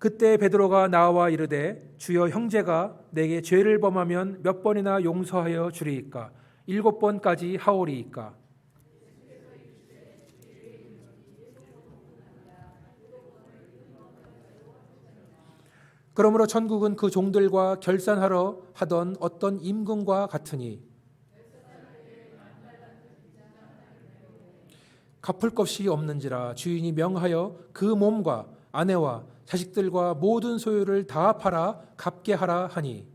그때 베드로가 나와 이르되 주여 형제가 내게 죄를 범하면 몇 번이나 용서하여 주리이까 7번까지 하오리이까. 그러므로 천국은 그 종들과 결산하러 하던 어떤 임금과 같으니 갚을 것이 없는지라 주인이 명하여 그 몸과 아내와 자식들과 모든 소유를 다 팔아 갚게 하라 하니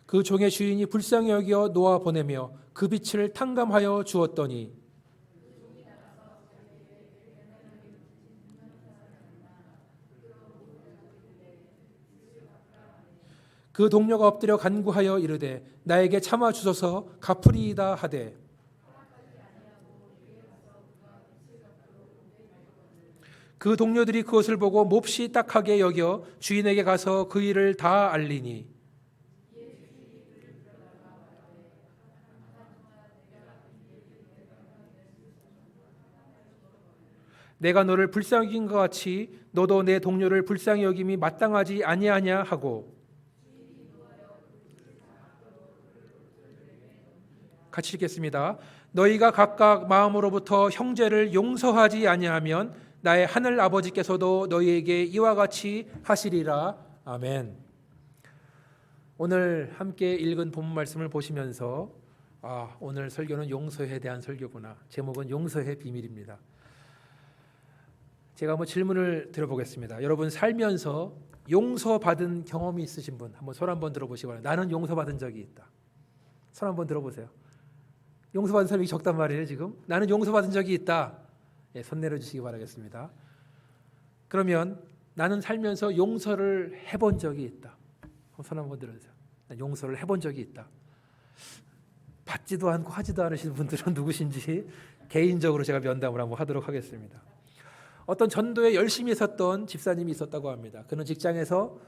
그 종의 주인이 불쌍히 여겨 놓아 보내며 그 빛을 탕감하여 주었더니 그 동료가 엎드려 간구하여 이르되 나에게 참아 주소서 갚으리이다 하되 그 동료들이 그것을 보고 몹시 딱하게 여겨 주인에게 가서 그 일을 다 알리니 내가 너를 불쌍히 여긴 것 같이 너도 내 동료를 불쌍히 여김이 마땅하지 아니하냐 하고. 같이 읽겠습니다. 너희가 각각 마음으로부터 형제를 용서하지 아니하면 나의 하늘 아버지께서도 너희에게 이와 같이 하시리라. 아멘. 오늘 함께 읽은 본문 말씀을 보시면서 오늘 설교는 용서에 대한 설교구나. 제목은 용서의 비밀입니다. 제가 한번 질문을 드려보겠습니다. 여러분 살면서 용서받은 경험이 있으신 분 한번 손 한번 들어보시기 바랍니다. 나는 용서받은 적이 있다. 손 한번 들어보세요. 용서받은 사람이 적단 말이에요 지금. 나는 용서받은 적이 있다. 손 내려주시기 바라겠습니다. 그러면 나는 살면서 용서를 해본 적이 있다. 손 한번 들어주세요. 용서를 해본 적이 있다. 받지도 않고 하지도 않으시는 분들은 누구신지 개인적으로 제가 면담을 한번 하도록 하겠습니다. 어떤 전도에 열심히 있었던 집사님이 있었다고 합니다. 그는 직장에서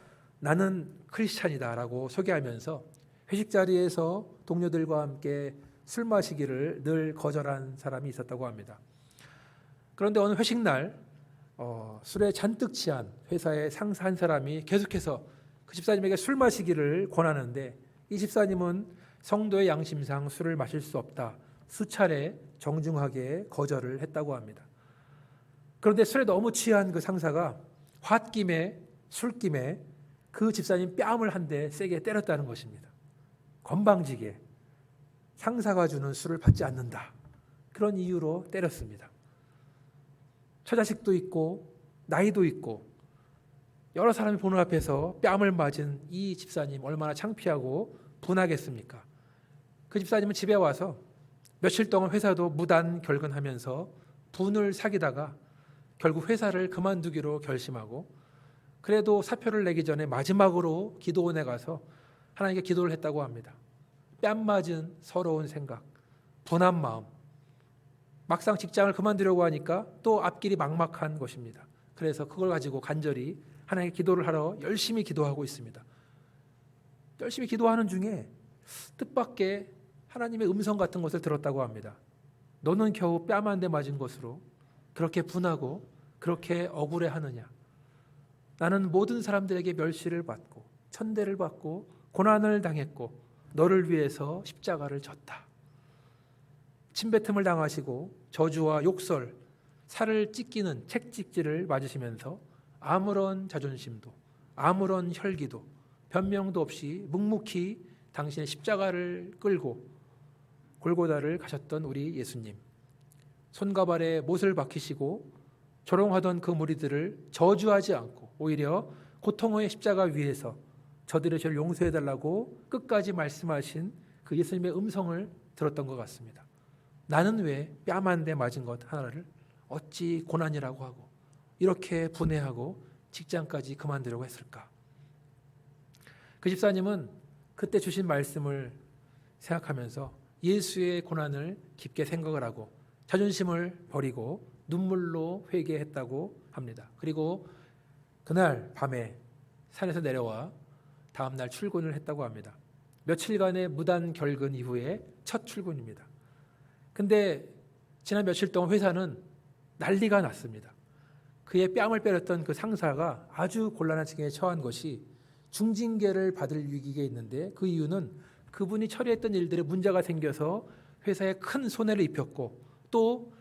나는 크리스찬이다라고 소개하면서 회식 자리에서 동료들과 함께 술 마시기를 늘 거절한 사람이 있었다고 합니다. 그런데 어느 회식 날 술에 잔뜩 취한 회사의 상사 한 사람이 계속해서 그 집사님에게 술 마시기를 권하는데 이 집사님은 성도의 양심상 술을 마실 수 없다. 수차례 정중하게 거절을 했다고 합니다. 그런데 술에 너무 취한 그 상사가 홧김에 술김에 그 집사님 뺨을 한 대 세게 때렸다는 것입니다. 건방지게 상사가 주는 술을 받지 않는다. 그런 이유로 때렸습니다. 처자식도 있고 나이도 있고 여러 사람이 보는 앞에서 뺨을 맞은 이 집사님 얼마나 창피하고 분하겠습니까? 그 집사님은 집에 와서 며칠 동안 회사도 무단 결근하면서 분을 사귀다가 결국 회사를 그만두기로 결심하고 그래도 사표를 내기 전에 마지막으로 기도원에 가서 하나님께 기도를 했다고 합니다. 뺨 맞은 서러운 생각, 분한 마음, 막상 직장을 그만두려고 하니까 또 앞길이 막막한 것입니다. 그래서 그걸 가지고 간절히 하나님께 기도를 하러 열심히 기도하고 있습니다. 열심히 기도하는 중에 뜻밖의 하나님의 음성 같은 것을 들었다고 합니다. 너는 겨우 뺨 한 대 맞은 것으로 그렇게 분하고 그렇게 억울해하느냐? 나는 모든 사람들에게 멸시를 받고 천대를 받고 고난을 당했고 너를 위해서 십자가를 졌다. 침뱉음을 당하시고 저주와 욕설, 살을 찢기는 책찍질을 맞으시면서 아무런 자존심도 아무런 혈기도 변명도 없이 묵묵히 당신의 십자가를 끌고 골고다를 가셨던 우리 예수님. 손과 발에 못을 박히시고 조롱하던 그 무리들을 저주하지 않고 오히려 고통의 십자가 위에서 저들의 죄를 용서해달라고 끝까지 말씀하신 그 예수님의 음성을 들었던 것 같습니다. 나는 왜 뺨 한 대 맞은 것 하나를 어찌 고난이라고 하고 이렇게 분해하고 직장까지 그만두려고 했을까? 그 집사님은 그때 주신 말씀을 생각하면서 예수의 고난을 깊게 생각을 하고 자존심을 버리고 눈물로 회개했다고 합니다. 그리고 그날 밤에 산에서 내려와 다음날 출근을 했다고 합니다. 며칠간의 무단 결근 이후에 첫 출근입니다. 근데 지난 며칠 동안 회사는 난리가 났습니다. 그의 뺨을 빼렸던 그 상사가 아주 곤란한 층에 처한 것이 중징계를 받을 위기가 있는데, 그 이유는 그분이 처리했던 일들에 문제가 생겨서 회사에 큰 손해를 입혔고, 또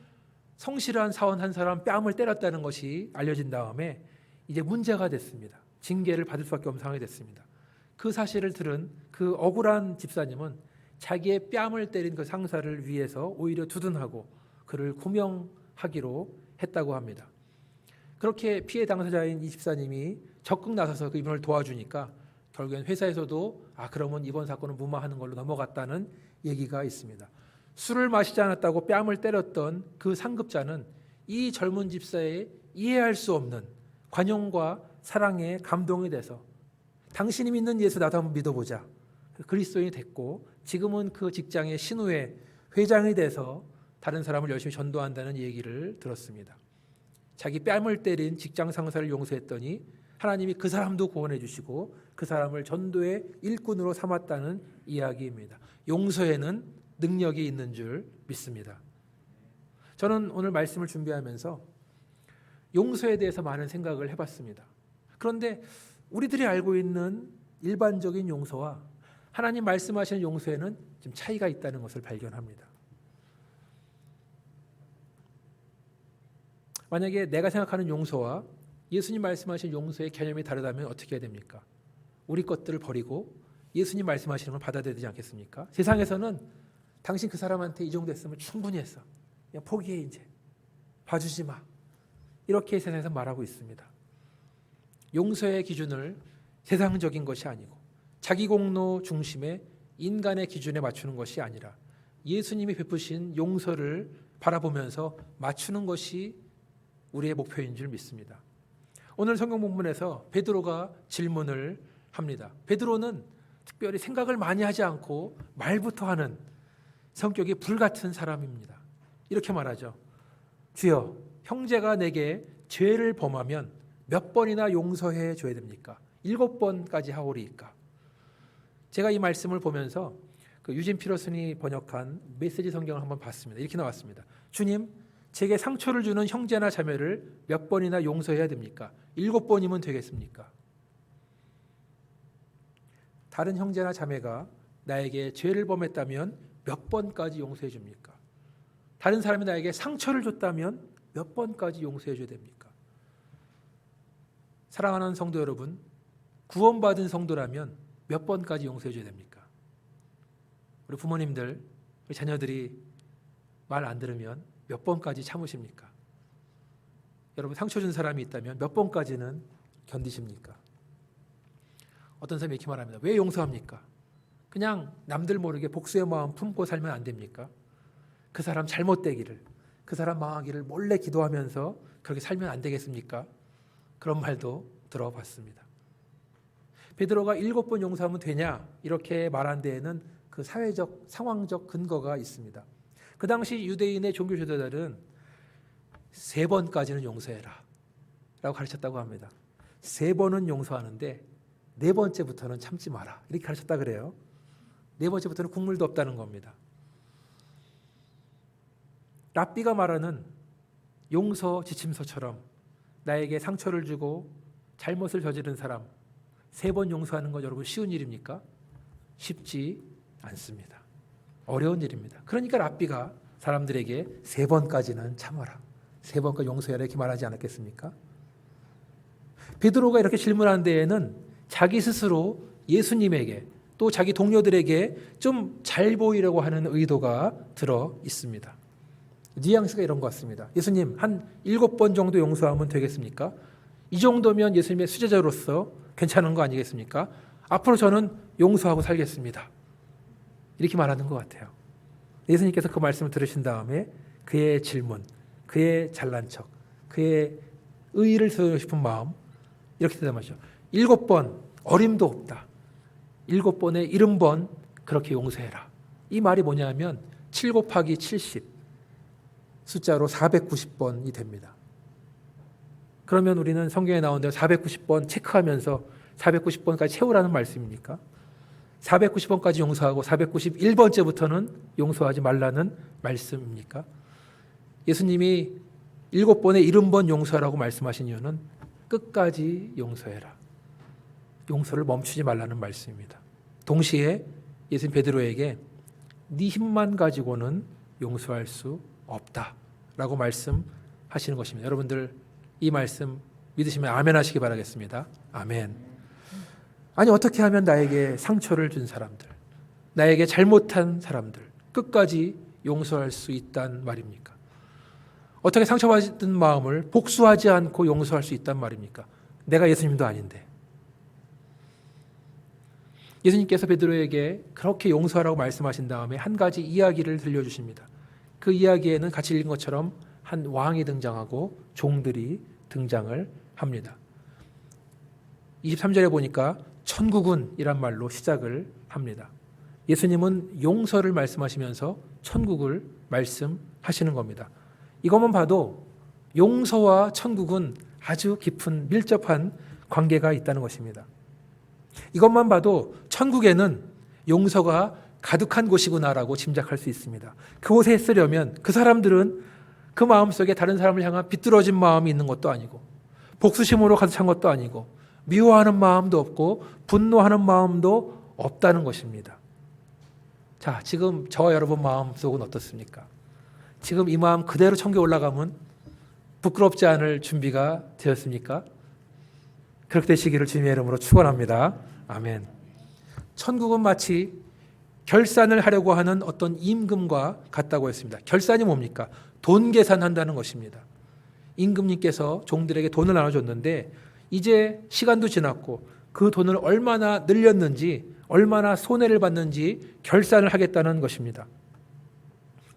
성실한 사원 한 사람 뺨을 때렸다는 것이 알려진 다음에 이제 문제가 됐습니다. 징계를 받을 수밖에 없는 상황이 됐습니다. 그 사실을 들은 그 억울한 집사님은 자기의 뺨을 때린 그 상사를 위해서 오히려 두둔하고 그를 구명하기로 했다고 합니다. 그렇게 피해 당사자인 이 집사님이 적극 나서서 그 이분을 도와주니까 결국엔 회사에서도 그러면 이번 사건은 무마하는 걸로 넘어갔다는 얘기가 있습니다. 술을 마시지 않았다고 뺨을 때렸던 그 상급자는 이 젊은 집사의 이해할 수 없는 관용과 사랑에 감동이 돼서 당신이 믿는 예수 나도 한번 믿어보자, 그리스도인이 됐고 지금은 그 직장의 신우회 회장이 돼서 다른 사람을 열심히 전도한다는 얘기를 들었습니다. 자기 뺨을 때린 직장 상사를 용서했더니 하나님이 그 사람도 구원해 주시고 그 사람을 전도의 일꾼으로 삼았다는 이야기입니다. 용서에는 능력이 있는 줄 믿습니다. 저는 오늘 말씀을 준비하면서 용서에 대해서 많은 생각을 해봤습니다. 그런데 우리들이 알고 있는 일반적인 용서와 하나님 말씀하시는 용서에는 좀 차이가 있다는 것을 발견합니다. 만약에 내가 생각하는 용서와 예수님 말씀하신 용서의 개념이 다르다면 어떻게 해야 됩니까? 우리 것들을 버리고 예수님 말씀하시는 걸 받아들여야 되지 않겠습니까? 세상에서는 당신 그 사람한테 이 정도 했으면 충분히 했어, 그냥 포기해, 이제 봐주지 마, 이렇게 세상에서 말하고 있습니다. 용서의 기준을 세상적인 것이 아니고 자기 공로 중심의 인간의 기준에 맞추는 것이 아니라 예수님이 베푸신 용서를 바라보면서 맞추는 것이 우리의 목표인 줄 믿습니다. 오늘 성경 본문에서 베드로가 질문을 합니다. 베드로는 특별히 생각을 많이 하지 않고 말부터 하는 성격이 불같은 사람입니다. 이렇게 말하죠. 주여, 형제가 내게 죄를 범하면 몇 번이나 용서해 줘야 됩니까? 7번까지 하오리이까? 제가 이 말씀을 보면서 그 유진 피러슨이 번역한 메시지 성경을 한번 봤습니다. 이렇게 나왔습니다. 주님, 제게 상처를 주는 형제나 자매를 몇 번이나 용서해야 됩니까? 7번이면 되겠습니까? 다른 형제나 자매가 나에게 죄를 범했다면 몇 번까지 용서해 줍니까? 다른 사람이 나에게 상처를 줬다면 몇 번까지 용서해 줘야 됩니까? 사랑하는 성도 여러분, 구원받은 성도라면 몇 번까지 용서해 줘야 됩니까? 우리 부모님들, 우리 자녀들이 말 안 들으면 몇 번까지 참으십니까? 여러분, 상처 준 사람이 있다면 몇 번까지는 견디십니까? 어떤 사람이 이렇게 말합니다. 왜 용서합니까? 그냥 남들 모르게 복수의 마음 품고 살면 안 됩니까? 그 사람 잘못되기를, 그 사람 망하기를 몰래 기도하면서 그렇게 살면 안 되겠습니까? 그런 말도 들어봤습니다. 베드로가 7번 용서하면 되냐 이렇게 말한 데에는 그 사회적 상황적 근거가 있습니다. 그 당시 유대인의 종교 지도자들은 3번까지는 용서해라 라고 가르쳤다고 합니다. 3번은 용서하는데 4번째부터는 참지 마라, 이렇게 가르쳤다 그래요. 4번째부터는 국물도 없다는 겁니다. 랍비가 말하는 용서 지침서처럼 나에게 상처를 주고 잘못을 저지른 사람 3번 용서하는 거 여러분 쉬운 일입니까? 쉽지 않습니다. 어려운 일입니다. 그러니까 랍비가 사람들에게 3번까지는 참아라, 3번까지 용서해라 이렇게 말하지 않았겠습니까? 베드로가 이렇게 질문한 데에는 자기 스스로 예수님에게 또 자기 동료들에게 좀 잘 보이려고 하는 의도가 들어 있습니다. 뉘앙스가 이런 것 같습니다. 예수님, 한 7번 정도 용서하면 되겠습니까? 이 정도면 예수님의 수제자로서 괜찮은 거 아니겠습니까? 앞으로 저는 용서하고 살겠습니다, 이렇게 말하는 것 같아요. 예수님께서 그 말씀을 들으신 다음에 그의 질문, 그의 잘난 척, 그의 의의를 세우고 싶은 마음 이렇게 대답하죠. 7번 어림도 없다, 7번에 70번 그렇게 용서해라. 이 말이 뭐냐면 7 곱하기 70 숫자로 490번이 됩니다. 그러면 우리는 성경에 나온 대로 490번 체크하면서 490번까지 채우라는 말씀입니까? 490번까지 용서하고 491번째부터는 용서하지 말라는 말씀입니까? 예수님이 7번에 70번 용서하라고 말씀하신 이유는 끝까지 용서해라. 용서를 멈추지 말라는 말씀입니다. 동시에 예수님 베드로에게 네 힘만 가지고는 용서할 수 없다라고 말씀하시는 것입니다. 여러분들 이 말씀 믿으시면 아멘 하시기 바라겠습니다. 아멘. 아니 어떻게 하면 나에게 상처를 준 사람들, 나에게 잘못한 사람들 끝까지 용서할 수 있단 말입니까? 어떻게 상처받은 마음을 복수하지 않고 용서할 수 있단 말입니까? 내가 예수님도 아닌데. 예수님께서 베드로에게 그렇게 용서하라고 말씀하신 다음에 한 가지 이야기를 들려주십니다. 그 이야기에는 같이 읽은 것처럼 한 왕이 등장하고 종들이 등장을 합니다. 23절에 보니까 천국은이란 말로 시작을 합니다. 예수님은 용서를 말씀하시면서 천국을 말씀하시는 겁니다. 이것만 봐도 용서와 천국은 아주 깊은 밀접한 관계가 있다는 것입니다. 이것만 봐도 천국에는 용서가 가득한 곳이구나라고 짐작할 수 있습니다. 그곳에 있으려면 그 사람들은 그 마음속에 다른 사람을 향한 비뚤어진 마음이 있는 것도 아니고 복수심으로 가득 찬 것도 아니고 미워하는 마음도 없고 분노하는 마음도 없다는 것입니다. 자, 지금 저와 여러분 마음속은 어떻습니까? 지금 이 마음 그대로 천국에 올라가면 부끄럽지 않을 준비가 되었습니까? 그렇게 되시기를 주님의 이름으로 축원합니다. 아멘. 천국은 마치 결산을 하려고 하는 어떤 임금과 같다고 했습니다. 결산이 뭡니까? 돈 계산한다는 것입니다. 임금님께서 종들에게 돈을 나눠줬는데 이제 시간도 지났고 그 돈을 얼마나 늘렸는지 얼마나 손해를 봤는지 결산을 하겠다는 것입니다.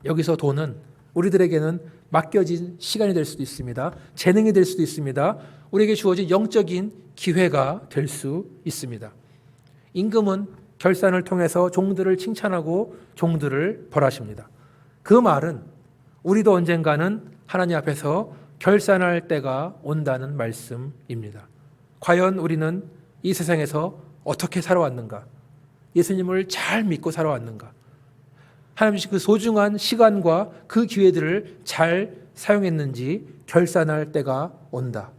여기서 돈은 우리들에게는 맡겨진 시간이 될 수도 있습니다. 재능이 될 수도 있습니다. 우리에게 주어진 영적인 기회가 될 수 있습니다. 임금은 결산을 통해서 종들을 칭찬하고 종들을 벌하십니다. 그 말은 우리도 언젠가는 하나님 앞에서 결산할 때가 온다는 말씀입니다. 과연 우리는 이 세상에서 어떻게 살아왔는가? 예수님을 잘 믿고 살아왔는가? 하나님 주신 그 소중한 시간과 그 기회들을 잘 사용했는지 결산할 때가 온다.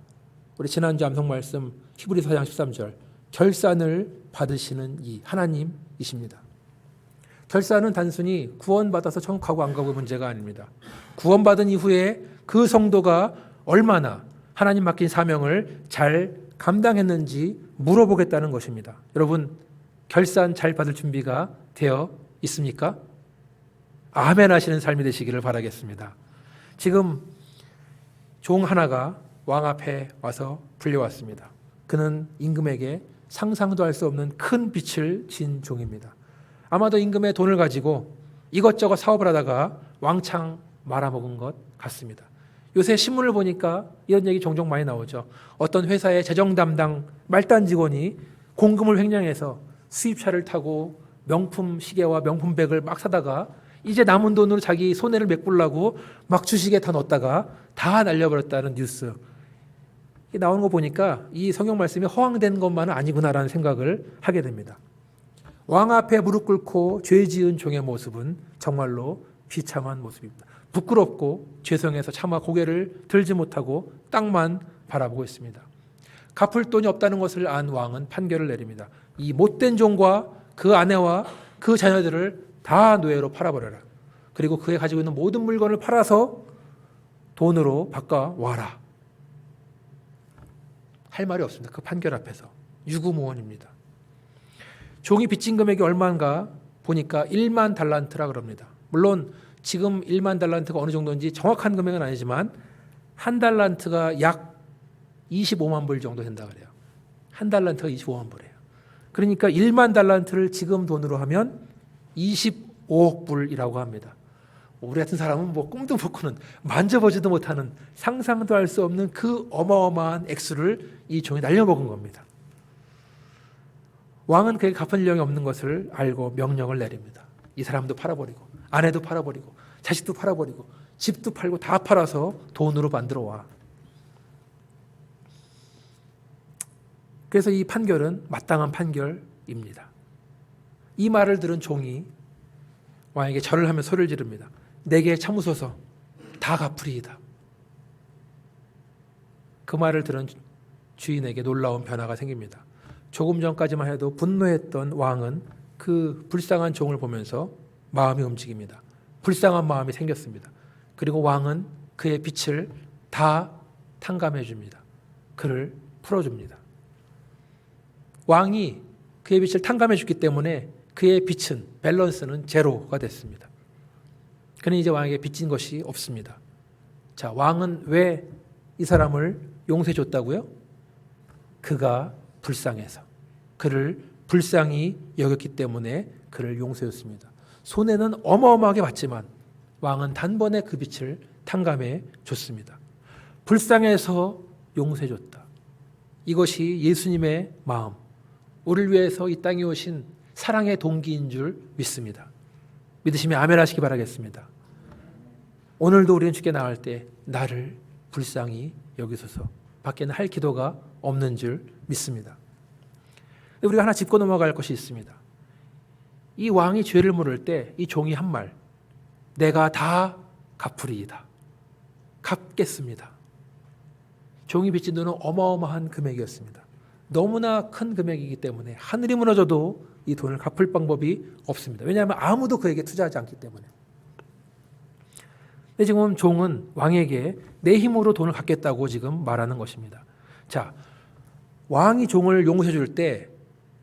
우리 지난주 암송 말씀 히브리서 4장 13절 결산을 받으시는 이 하나님이십니다. 결산은 단순히 구원받아서 천국 가고 안 가고의 문제가 아닙니다. 구원받은 이후에 그 성도가 얼마나 하나님 맡긴 사명을 잘 감당했는지 물어보겠다는 것입니다. 여러분 결산 잘 받을 준비가 되어 있습니까? 아멘 하시는 삶이 되시기를 바라겠습니다. 지금 종 하나가 왕 앞에 와서 불려왔습니다. 그는 임금에게 상상도 할 수 없는 큰 빚을 진 종입니다. 아마도 임금의 돈을 가지고 이것저것 사업을 하다가 왕창 말아먹은 것 같습니다. 요새 신문을 보니까 이런 얘기 종종 많이 나오죠. 어떤 회사의 재정 담당 말단 직원이 공금을 횡령해서 수입차를 타고 명품 시계와 명품 백을 막 사다가 이제 남은 돈으로 자기 손해를 메꾸려고 막 주식에 다 넣었다가 다 날려버렸다는 뉴스. 나오는 거 보니까 이 성경 말씀이 허황된 것만은 아니구나라는 생각을 하게 됩니다. 왕 앞에 무릎 꿇고 죄 지은 종의 모습은 정말로 비참한 모습입니다. 부끄럽고 죄송해서 차마 고개를 들지 못하고 땅만 바라보고 있습니다. 갚을 돈이 없다는 것을 안 왕은 판결을 내립니다. 이 못된 종과 그 아내와 그 자녀들을 다 노예로 팔아버려라. 그리고 그에 가지고 있는 모든 물건을 팔아서 돈으로 바꿔와라. 할 말이 없습니다. 그 판결 앞에서. 유구무원입니다. 종이 빚진 금액이 얼마인가 보니까 1만 달란트라 그럽니다. 물론 지금 1만 달란트가 어느 정도인지 정확한 금액은 아니지만 한 달란트가 약 25만 불 정도 된다 그래요. 한 달란트가 25만 불이에요. 그러니까 1만 달란트를 지금 돈으로 하면 25억 불이라고 합니다. 우리 같은 사람은 뭐 꿈도 못 꾸는 만져보지도 못하는 상상도 할 수 없는 그 어마어마한 액수를 이 종이 날려먹은 겁니다. 왕은 그에게 갚을 일령이 없는 것을 알고 명령을 내립니다. 이 사람도 팔아버리고 아내도 팔아버리고 자식도 팔아버리고 집도 팔고 다 팔아서 돈으로 만들어 와. 그래서 이 판결은 마땅한 판결입니다. 이 말을 들은 종이 왕에게 절을 하며 소리를 지릅니다. 내게 참으소서. 다 갚으리이다. 그 말을 들은 주인에게 놀라운 변화가 생깁니다. 조금 전까지만 해도 분노했던 왕은 그 불쌍한 종을 보면서 마음이 움직입니다. 불쌍한 마음이 생겼습니다. 그리고 왕은 그의 빚을 다 탕감해 줍니다. 그를 풀어줍니다. 왕이 그의 빚을 탕감해 줬기 때문에 그의 빚은, 밸런스는 제로가 됐습니다. 그는 이제 왕에게 빚진 것이 없습니다. 자, 왕은 왜 이 사람을 용서해 줬다고요? 그가 불쌍해서, 그를 불쌍히 여겼기 때문에 그를 용서해 줬습니다. 손해는 어마어마하게 받지만 왕은 단번에 그 빚을 탕감해 줬습니다. 불쌍해서 용서해 줬다. 이것이 예수님의 마음, 우리를 위해서 이 땅에 오신 사랑의 동기인 줄 믿습니다. 믿으시면 아멘 하시기 바라겠습니다. 오늘도 우리는 주께 나갈 때 나를 불쌍히 여기소서 밖에는 할 기도가 없는 줄 믿습니다. 우리가 하나 짚고 넘어갈 것이 있습니다. 이 왕이 죄를 물을 때 이 종이 한 말, 내가 다 갚으리이다. 갚겠습니다. 종이 빚진 돈은 어마어마한 금액이었습니다. 너무나 큰 금액이기 때문에 하늘이 무너져도 이 돈을 갚을 방법이 없습니다. 왜냐하면 아무도 그에게 투자하지 않기 때문에. 근데 지금 종은 왕에게 내 힘으로 돈을 갚겠다고 지금 말하는 것입니다. 자, 왕이 종을 용서해 줄 때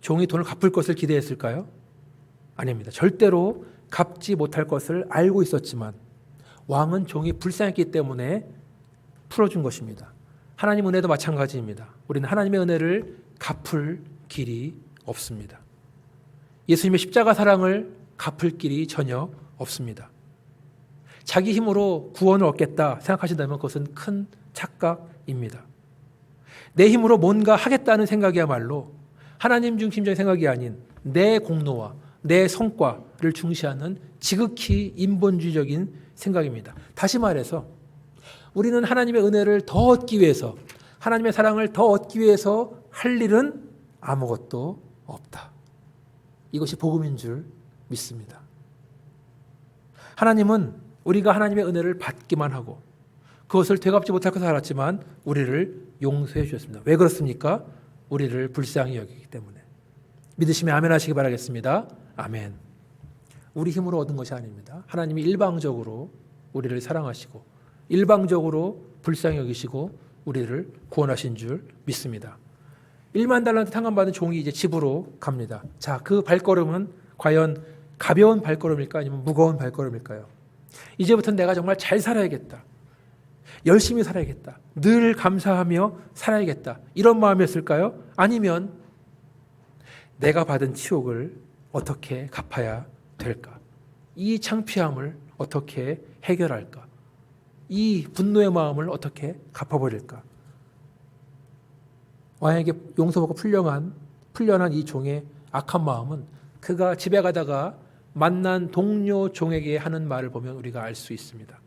종이 돈을 갚을 것을 기대했을까요? 아닙니다. 절대로 갚지 못할 것을 알고 있었지만 왕은 종이 불쌍했기 때문에 풀어준 것입니다. 하나님 은혜도 마찬가지입니다. 우리는 하나님의 은혜를 갚을 길이 없습니다. 예수님의 십자가 사랑을 갚을 길이 전혀 없습니다. 자기 힘으로 구원을 얻겠다 생각하신다면 그것은 큰 착각입니다. 내 힘으로 뭔가 하겠다는 생각이야말로 하나님 중심적인 생각이 아닌 내 공로와 내 성과를 중시하는 지극히 인본주의적인 생각입니다. 다시 말해서 우리는 하나님의 은혜를 더 얻기 위해서, 하나님의 사랑을 더 얻기 위해서 할 일은 아무것도 없다. 이것이 복음인 줄 믿습니다. 하나님은 우리가 하나님의 은혜를 받기만 하고 그것을 되갚지 못하고 살았지만 우리를 용서해 주셨습니다. 왜 그렇습니까? 우리를 불쌍히 여기기 때문에. 믿으시면 아멘 하시기 바라겠습니다. 아멘. 우리 힘으로 얻은 것이 아닙니다. 하나님이 일방적으로 우리를 사랑하시고 일방적으로 불쌍히 여기시고 우리를 구원하신 줄 믿습니다. 1만 달란트 탕감받은 종이 이제 집으로 갑니다. 자, 그 발걸음은 과연 가벼운 발걸음일까 아니면 무거운 발걸음일까요? 이제부터는 내가 정말 잘 살아야겠다. 열심히 살아야겠다. 늘 감사하며 살아야겠다. 이런 마음이었을까요? 아니면 내가 받은 치욕을 어떻게 갚아야 될까? 이 창피함을 어떻게 해결할까? 이 분노의 마음을 어떻게 갚아버릴까? 왕에게 용서받고 풀려난 이 종의 악한 마음은 그가 집에 가다가 만난 동료 종에게 하는 말을 보면 우리가 알 수 있습니다.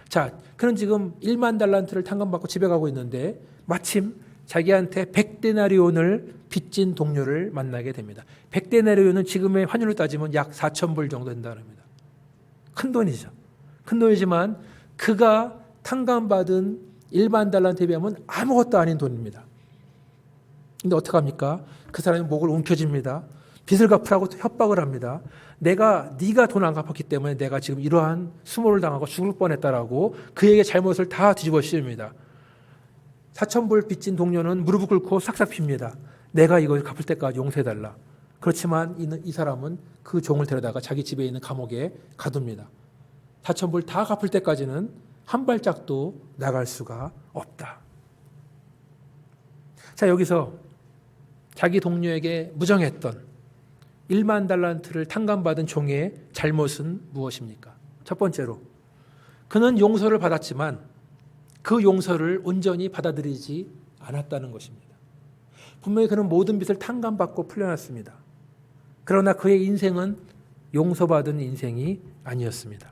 자, 그는 지금 1만 달란트를 탕감받고 집에 가고 있는데 마침 자기한테 100데나리온을 빚진 동료를 만나게 됩니다. 100데나리온은 지금의 환율로 따지면 약 4,000불 정도 된다는 겁니다. 큰 돈이죠. 큰 돈이지만 그가 탕감받은 1만 달란트에 비하면 아무것도 아닌 돈입니다. 근데 어떡합니까? 그 사람이 목을 움켜쥡니다. 빚을 갚으라고 협박을 합니다. 네가 돈 안 갚았기 때문에 내가 지금 이러한 수모를 당하고 죽을 뻔했다라고 그에게 잘못을 다 뒤집어 씌웁니다. 4,000불 빚진 동료는 무릎을 꿇고 싹싹 핍니다. 내가 이걸 갚을 때까지 용서해달라. 그렇지만 이 사람은 그 종을 데려다가 자기 집에 있는 감옥에 가둡니다. 4,000불 다 갚을 때까지는 한 발짝도 나갈 수가 없다. 자, 여기서 자기 동료에게 무정했던 1만 달란트를 탕감받은 종의 잘못은 무엇입니까? 첫 번째로 그는 용서를 받았지만 그 용서를 온전히 받아들이지 않았다는 것입니다. 분명히 그는 모든 빚을 탕감받고 풀려났습니다. 그러나 그의 인생은 용서받은 인생이 아니었습니다.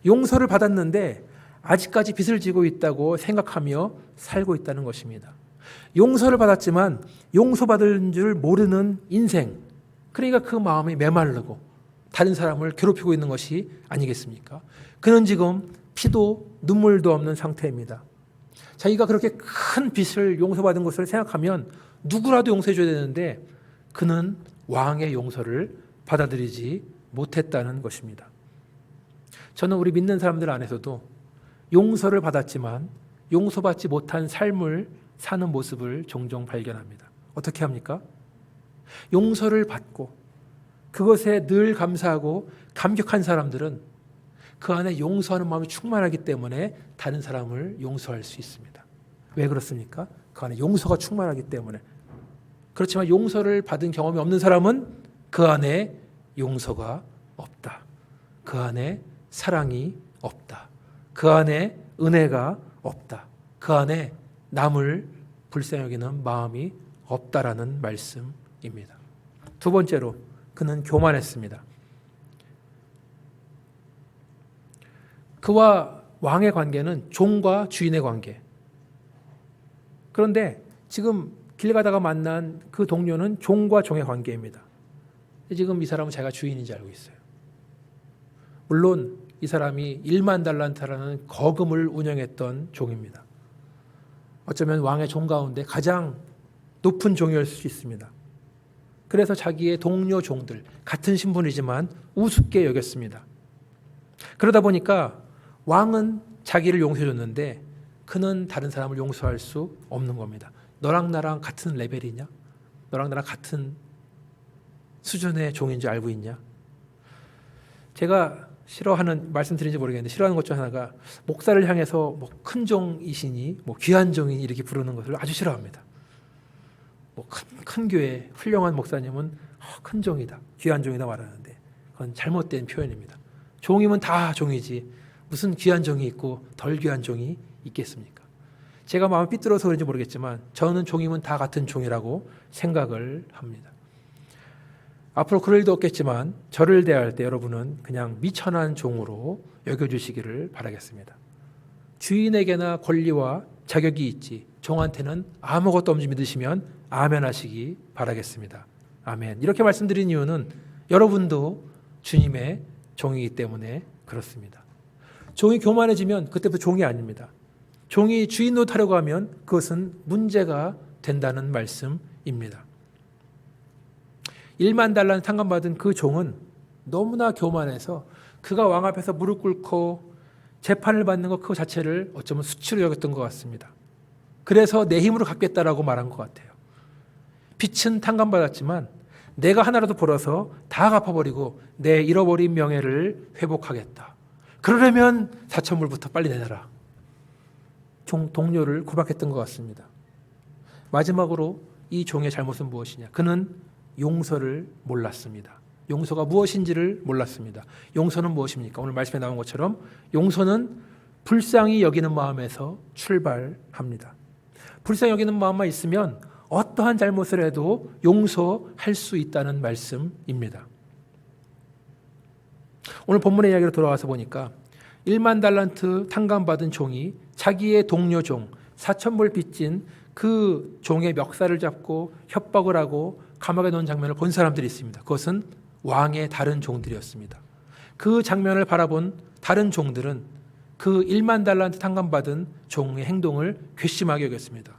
용서를 받았는데 아직까지 빚을 지고 있다고 생각하며 살고 있다는 것입니다. 용서를 받았지만 용서받은 줄 모르는 인생, 그러니까 그 마음이 메마르고 다른 사람을 괴롭히고 있는 것이 아니겠습니까? 그는 지금 피도 눈물도 없는 상태입니다. 자기가 그렇게 큰 빚을 용서받은 것을 생각하면 누구라도 용서해 줘야 되는데 그는 왕의 용서를 받아들이지 못했다는 것입니다. 저는 우리 믿는 사람들 안에서도 용서를 받았지만 용서받지 못한 삶을 사는 모습을 종종 발견합니다. 어떻게 합니까? 용서를 받고 그것에 늘 감사하고 감격한 사람들은 그 안에 용서하는 마음이 충만하기 때문에 다른 사람을 용서할 수 있습니다. 왜 그렇습니까? 그 안에 용서가 충만하기 때문에. 그렇지만 용서를 받은 경험이 없는 사람은 그 안에 용서가 없다. 그 안에 사랑이 없다. 그 안에 은혜가 없다. 그 안에 남을 불쌍히 여기는 마음이 없다라는 말씀입니다. 두 번째로 그는 교만했습니다. 그와 왕의 관계는 종과 주인의 관계. 그런데 지금 길 가다가 만난 그 동료는 종과 종의 관계입니다. 지금 이 사람은 자기가 주인인지 알고 있어요. 물론 이 사람이 1만 달란트라는 거금을 운영했던 종입니다. 어쩌면 왕의 종 가운데 가장 높은 종이었을 수 있습니다. 그래서 자기의 동료 종들, 같은 신분이지만 우습게 여겼습니다. 그러다 보니까 왕은 자기를 용서해줬는데 그는 다른 사람을 용서할 수 없는 겁니다. 너랑 나랑 같은 레벨이냐? 너랑 나랑 같은 수준의 종인 줄 알고 있냐? 제가 싫어하는, 말씀드린지 모르겠는데 싫어하는 것 중 하나가 목사를 향해서 뭐 큰 종이시니 뭐 귀한 종이니 이렇게 부르는 것을 아주 싫어합니다. 뭐 큰 교회 훌륭한 목사님은 큰 종이다, 귀한 종이다 말하는데 그건 잘못된 표현입니다. 종이면 다 종이지 무슨 귀한 종이 있고 덜 귀한 종이 있겠습니까? 제가 마음이 삐뚤어서 그런지 모르겠지만 저는 종이면 다 같은 종이라고 생각을 합니다. 앞으로 그럴 일도 없겠지만 저를 대할 때 여러분은 그냥 미천한 종으로 여겨주시기를 바라겠습니다. 주인에게나 권리와 자격이 있지 종한테는 아무것도 없는지 믿으시면 아멘 하시기 바라겠습니다. 아멘. 이렇게 말씀드린 이유는 여러분도 주님의 종이기 때문에 그렇습니다. 종이 교만해지면 그때부터 종이 아닙니다. 종이 주인 노릇하려고 하면 그것은 문제가 된다는 말씀입니다. 1만 달란트 탕감받은 그 종은 너무나 교만해서 그가 왕 앞에서 무릎 꿇고 재판을 받는 것 그 자체를 어쩌면 수치로 여겼던 것 같습니다. 그래서 내 힘으로 갚겠다라고 말한 것 같아요. 빚은 탕감받았지만 내가 하나라도 벌어서 다 갚아버리고 내 잃어버린 명예를 회복하겠다. 그러려면 4천불부터 빨리 내놔라. 동료를 구박했던 것 같습니다. 마지막으로 이 종의 잘못은 무엇이냐? 그는 용서를 몰랐습니다. 용서가 무엇인지를 몰랐습니다. 용서는 무엇입니까? 오늘 말씀에 나온 것처럼 용서는 불쌍히 여기는 마음에서 출발합니다. 불쌍히 여기는 마음만 있으면 어떠한 잘못을 해도 용서할 수 있다는 말씀입니다. 오늘 본문의 이야기로 돌아와서 보니까 1만 달란트 탕감받은 종이 자기의 동료 종 4천불 빚진 그 종의 멱살을 잡고 협박을 하고 감옥에 넣은 장면을 본 사람들이 있습니다. 그것은 왕의 다른 종들이었습니다. 그 장면을 바라본 다른 종들은 그 1만 달란트 탕감받은 종의 행동을 괘씸하게 여겼습니다.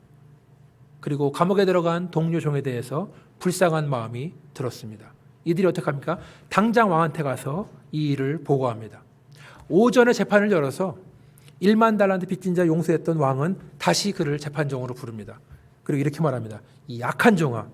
그리고 감옥에 들어간 동료 종에 대해서 불쌍한 마음이 들었습니다. 이들이 어떻게 합니까? 당장 왕한테 가서 이 일을 보고합니다. 오전에 재판을 열어서 1만 달란트 빚진 자 용서했던 왕은 다시 그를 재판정으로 부릅니다. 그리고 이렇게 말합니다. 이 악한 종아,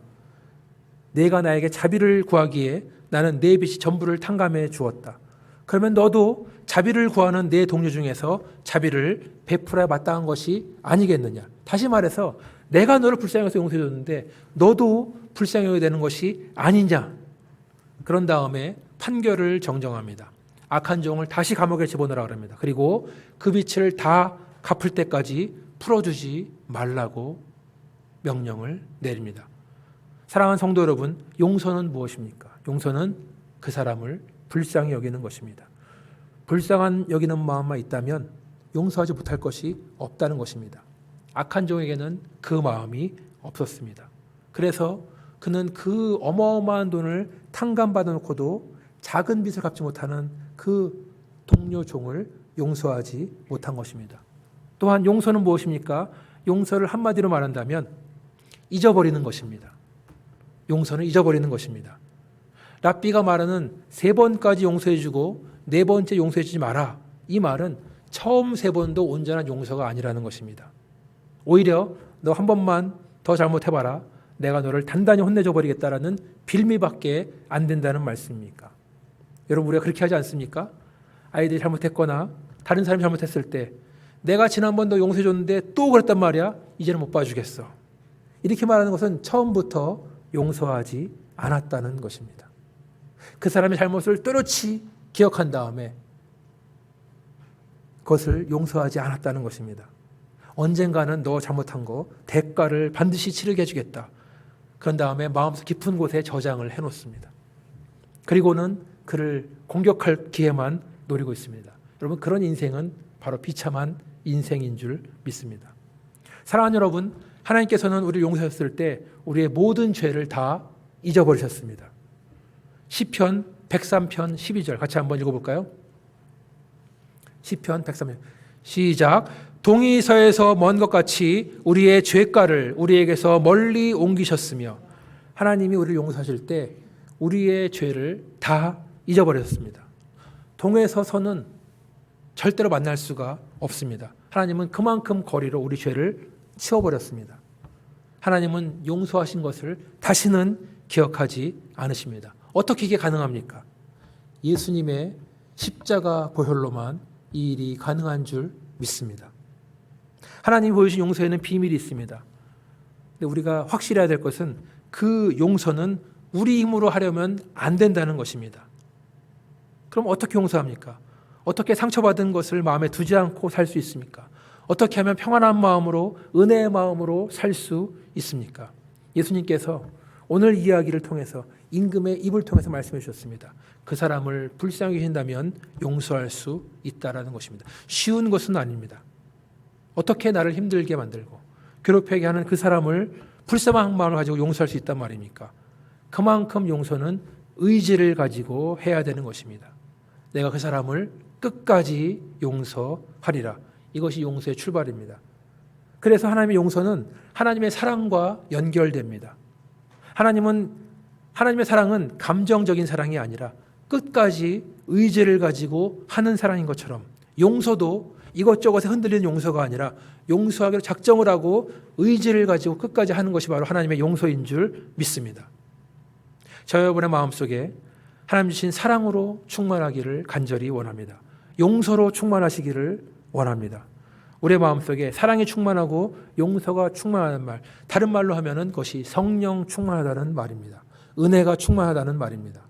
내가 나에게 자비를 구하기에 나는 내 빚이 전부를 탕감해 주었다. 그러면 너도 자비를 구하는 내 동료 중에서 자비를 베풀어야 마땅한 것이 아니겠느냐. 다시 말해서 내가 너를 불쌍히 여겨서 용서해 줬는데 너도 불쌍히 여겨야 되는 것이 아니냐. 그런 다음에 판결을 정정합니다. 악한 종을 다시 감옥에 집어넣으라고 합니다. 그리고 그 빚을 다 갚을 때까지 풀어주지 말라고 명령을 내립니다. 사랑하는 성도 여러분, 용서는 무엇입니까? 용서는 그 사람을 불쌍히 여기는 것입니다. 불쌍한 여기는 마음만 있다면 용서하지 못할 것이 없다는 것입니다. 악한 종에게는 그 마음이 없었습니다. 그래서 그는 그 어마어마한 돈을 탕감받아 놓고도 작은 빚을 갚지 못하는 그 동료 종을 용서하지 못한 것입니다. 또한 용서는 무엇입니까? 용서를 한마디로 말한다면 잊어버리는 것입니다. 용서는 잊어버리는 것입니다. 랍비가 말하는 3번까지 용서해주고 4번째 용서해주지 마라. 이 말은 처음 3번도 온전한 용서가 아니라는 것입니다. 오히려 너 한 번만 더 잘못해봐라. 내가 너를 단단히 혼내줘 버리겠다라는 빌미밖에 안 된다는 말씀입니까? 여러분, 우리가 그렇게 하지 않습니까? 아이들이 잘못했거나 다른 사람이 잘못했을 때 내가 지난번 너 용서해줬는데 또 그랬단 말이야. 이제는 못 봐주겠어. 이렇게 말하는 것은 처음부터 용서하지 않았다는 것입니다. 그 사람의 잘못을 또렷이 기억한 다음에 그것을 용서하지 않았다는 것입니다. 언젠가는 너 잘못한 거 대가를 반드시 치르게 해주겠다. 그런 다음에 마음속 깊은 곳에 저장을 해놓습니다. 그리고는 그를 공격할 기회만 노리고 있습니다. 여러분, 그런 인생은 바로 비참한 인생인 줄 믿습니다. 사랑하는 여러분, 하나님께서는 우리를 용서하셨을 때 우리의 모든 죄를 다 잊어버리셨습니다. 시편 103편 12절 같이 한번 읽어볼까요? 시편 103편 시작. 동이 서에서 먼 것 같이 우리의 죄가를 우리에게서 멀리 옮기셨으며, 하나님이 우리를 용서하실 때 우리의 죄를 다 잊어버렸습니다. 동에서 서는 절대로 만날 수가 없습니다. 하나님은 그만큼 거리로 우리 죄를 치워버렸습니다. 하나님은 용서하신 것을 다시는 기억하지 않으십니다. 어떻게 이게 가능합니까? 예수님의 십자가 보혈로만 이 일이 가능한 줄 믿습니다. 하나님이 보여주신 용서에는 비밀이 있습니다. 근데 우리가 확실해야 될 것은 그 용서는 우리 힘으로 하려면 안 된다는 것입니다. 그럼 어떻게 용서합니까? 어떻게 상처받은 것을 마음에 두지 않고 살 수 있습니까? 어떻게 하면 평안한 마음으로, 은혜의 마음으로 살 수 있습니까? 예수님께서 오늘 이야기를 통해서 임금의 입을 통해서 말씀해 주셨습니다. 그 사람을 불쌍히 여긴다면 용서할 수 있다라는 것입니다. 쉬운 것은 아닙니다. 어떻게 나를 힘들게 만들고 괴롭히게 하는 그 사람을 불쌍한 마음을 가지고 용서할 수 있단 말입니까? 그만큼 용서는 의지를 가지고 해야 되는 것입니다. 내가 그 사람을 끝까지 용서하리라. 이것이 용서의 출발입니다. 그래서 하나님의 용서는 하나님의 사랑과 연결됩니다. 하나님의 사랑은 감정적인 사랑이 아니라 끝까지 의지를 가지고 하는 사랑인 것처럼, 용서도 이것저것에 흔들리는 용서가 아니라 용서하기로 작정을 하고 의지를 가지고 끝까지 하는 것이 바로 하나님의 용서인 줄 믿습니다. 저 여러분의 마음속에 하나님 주신 사랑으로 충만하기를 간절히 원합니다. 용서로 충만하시기를 원합니다. 우리의 마음속에 사랑이 충만하고 용서가 충만하다는 말, 다른 말로 하면은 그것이 성령 충만하다는 말입니다. 은혜가 충만하다는 말입니다.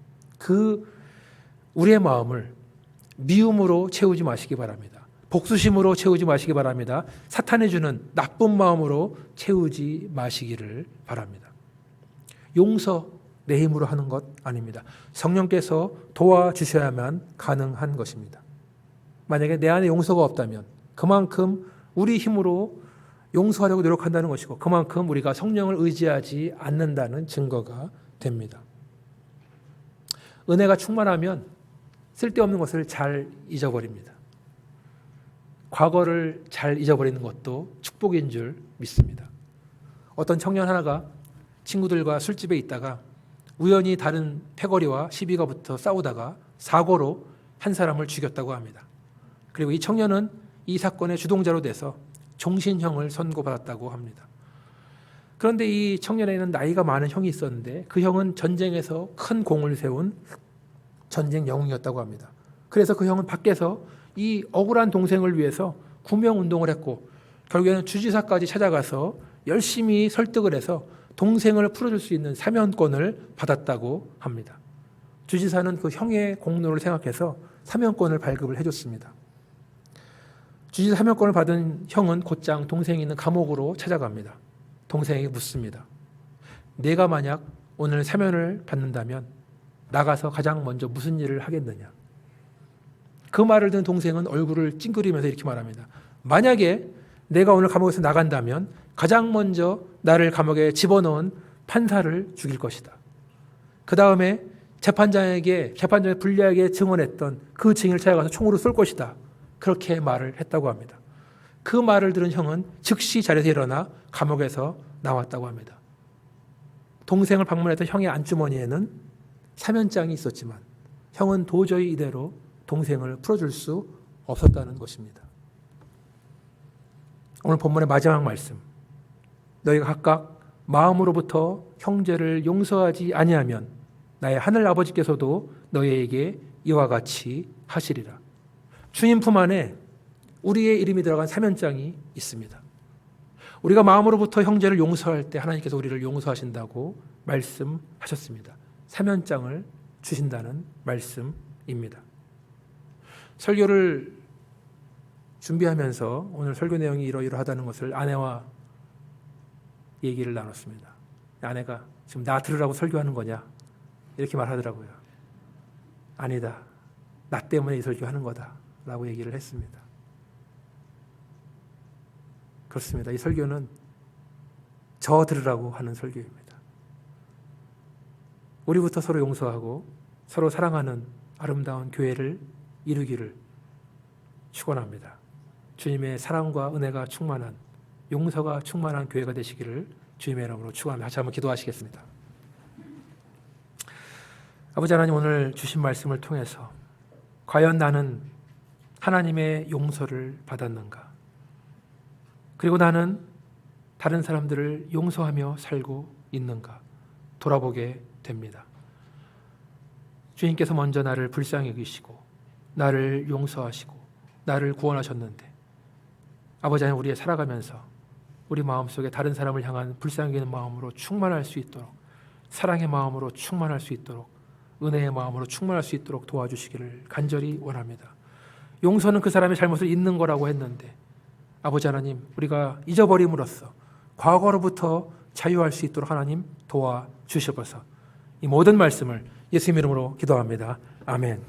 우리의 마음을 미움으로 채우지 마시기 바랍니다. 복수심으로 채우지 마시기 바랍니다. 사탄이 주는 나쁜 마음으로 채우지 마시기를 바랍니다. 용서 내 힘으로 하는 것 아닙니다. 성령께서 도와주셔야만 가능한 것입니다. 만약에 내 안에 용서가 없다면 그만큼 우리 힘으로 용서하려고 노력한다는 것이고, 그만큼 우리가 성령을 의지하지 않는다는 증거가 됩니다. 은혜가 충만하면 쓸데없는 것을 잘 잊어버립니다. 과거를 잘 잊어버리는 것도 축복인 줄 믿습니다. 어떤 청년 하나가 친구들과 술집에 있다가 우연히 다른 패거리와 시비가 붙어 싸우다가 사고로 한 사람을 죽였다고 합니다. 그리고 이 청년은 이 사건의 주동자로 돼서 종신형을 선고받았다고 합니다. 그런데 이 청년에는 나이가 많은 형이 있었는데 그 형은 전쟁에서 큰 공을 세운 전쟁 영웅이었다고 합니다. 그래서 그 형은 밖에서 이 억울한 동생을 위해서 구명운동을 했고, 결국에는 주지사까지 찾아가서 열심히 설득을 해서 동생을 풀어줄 수 있는 사면권을 받았다고 합니다. 주지사는 그 형의 공로를 생각해서 사면권을 발급을 해줬습니다. 주지사 사면권을 받은 형은 곧장 동생이 있는 감옥으로 찾아갑니다. 동생에게 묻습니다. 내가 만약 오늘 사면을 받는다면 나가서 가장 먼저 무슨 일을 하겠느냐? 그 말을 듣는 동생은 얼굴을 찡그리면서 이렇게 말합니다. 만약에 내가 오늘 감옥에서 나간다면 가장 먼저 나를 감옥에 집어넣은 판사를 죽일 것이다. 그 다음에 재판장에 불리하게 증언했던 그 증인을 찾아가서 총으로 쏠 것이다. 그렇게 말을 했다고 합니다. 그 말을 들은 형은 즉시 자리에서 일어나 감옥에서 나왔다고 합니다. 동생을 방문했던 형의 안주머니에는 사면장이 있었지만 형은 도저히 이대로 동생을 풀어줄 수 없었다는 것입니다. 오늘 본문의 마지막 말씀, 너희가 각각 마음으로부터 형제를 용서하지 아니하면 나의 하늘 아버지께서도 너희에게 이와 같이 하시리라. 주님 품 안에 우리의 이름이 들어간 사면장이 있습니다. 우리가 마음으로부터 형제를 용서할 때 하나님께서 우리를 용서하신다고 말씀하셨습니다. 사면장을 주신다는 말씀입니다. 설교를 준비하면서 오늘 설교 내용이 이러이러하다는 것을 아내와 얘기를 나눴습니다. 아내가 지금 나 들으라고 설교하는 거냐? 이렇게 말하더라고요. 아니다. 나 때문에 이 설교하는 거다. 라고 얘기를 했습니다. 그렇습니다. 이 설교는 저 들으라고 하는 설교입니다. 우리부터 서로 용서하고 서로 사랑하는 아름다운 교회를 이루기를 축원합니다. 주님의 사랑과 은혜가 충만한, 용서가 충만한 교회가 되시기를 주님의 이름으로 축원합니다. 다시 한번 기도하시겠습니다. 아버지 하나님, 오늘 주신 말씀을 통해서 과연 나는 하나님의 용서를 받았는가? 그리고 나는 다른 사람들을 용서하며 살고 있는가? 돌아보게 됩니다. 주님께서 먼저 나를 불쌍히 여기시고 나를 용서하시고 나를 구원하셨는데 아버지 하나님, 우리의 살아가면서 우리 마음속에 다른 사람을 향한 불쌍히 여기는 마음으로 충만할 수 있도록, 사랑의 마음으로 충만할 수 있도록, 은혜의 마음으로 충만할 수 있도록 도와주시기를 간절히 원합니다. 용서는 그 사람의 잘못을 잊는 거라고 했는데 아버지 하나님, 우리가 잊어버림으로써 과거로부터 자유할 수 있도록 하나님 도와주셔서 이 모든 말씀을 예수님 이름으로 기도합니다. 아멘.